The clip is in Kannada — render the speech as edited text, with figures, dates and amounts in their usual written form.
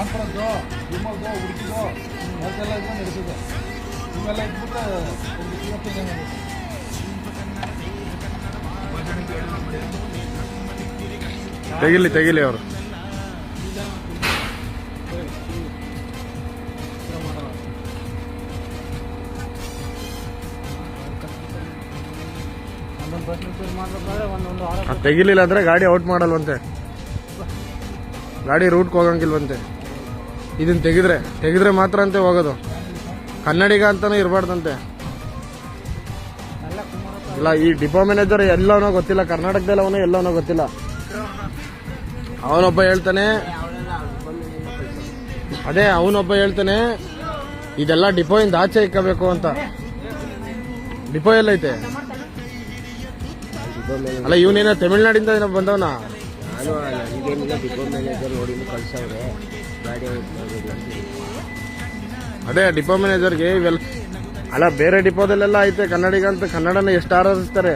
ಕಾನ್ಫರೆನ್ಸು ನಿಮ್ಮದು ಹುಡುಗಿದು ಅದೆಲ್ಲ ಇದ್ರೆ ನಡೆಸಿದೆ ಇವೆಲ್ಲ ಇಟ್ಬಿಟ್ರೆ ಒಂದು ಇವತ್ತಿಗೆ ತೆಗಿಲಿ ಅವರು ತೆಗಿಲಿಲ್ಲ ಅಂದ್ರೆ ಗಾಡಿ ಔಟ್ ಮಾಡಲ್ವಂತೆ, ಗಾಡಿ ರೂಟ್ಗೆ ಹೋಗಂಗಿಲ್ವಂತೆ. ಇದನ್ನ ತೆಗಿದ್ರೆ ಮಾತ್ರ ಅಂತೆ ಹೋಗೋದು, ಕನ್ನಡಿಗ ಅಂತಾನೆ ಇರಬಾರ್ದಂತೆ. ಇಲ್ಲ ಈ ಡಿಪೋ ಮ್ಯಾನೇಜರ್ ಎಲ್ಲವನೋ ಗೊತ್ತಿಲ್ಲ, ಕರ್ನಾಟಕದಲ್ಲಿ ಅವನು ಎಲ್ಲವನೋ ಗೊತ್ತಿಲ್ಲ. ಅವನೊಬ್ಬ ಹೇಳ್ತಾನೆ, ಇದೆಲ್ಲ ಡಿಪೋ ಇಂದ ಆಚೆ ಇಕ್ಕಬೇಕು ಅಂತ. ಡಿಪೋ ಎಲ್ಲೈತೆ? ಅಲ್ಲ ಇವನೇನ ತಮಿಳ್ನಾಡಿಂದ ಏನೋ ಬಂದವನ? ನಾನು ಈಗೇನಿಲ್ಲ, ಡಿಪೋ ಮ್ಯಾನೇಜರ್ ನೋಡಿ ಕಳ್ಸವ್ರೆ ಗಾಡಿ. ಅದೇ ಡಿಪೋ ಮ್ಯಾನೇಜರ್ಗೆ ಇವೆಲ್ಲ ಅಲ್ಲ, ಬೇರೆ ಡಿಪೋದಲ್ಲೆಲ್ಲ ಐತೆ ಕನ್ನಡಿಗ ಅಂತ, ಕನ್ನಡನ ಎಷ್ಟು ಆರಾಧಿಸ್ತಾರೆ.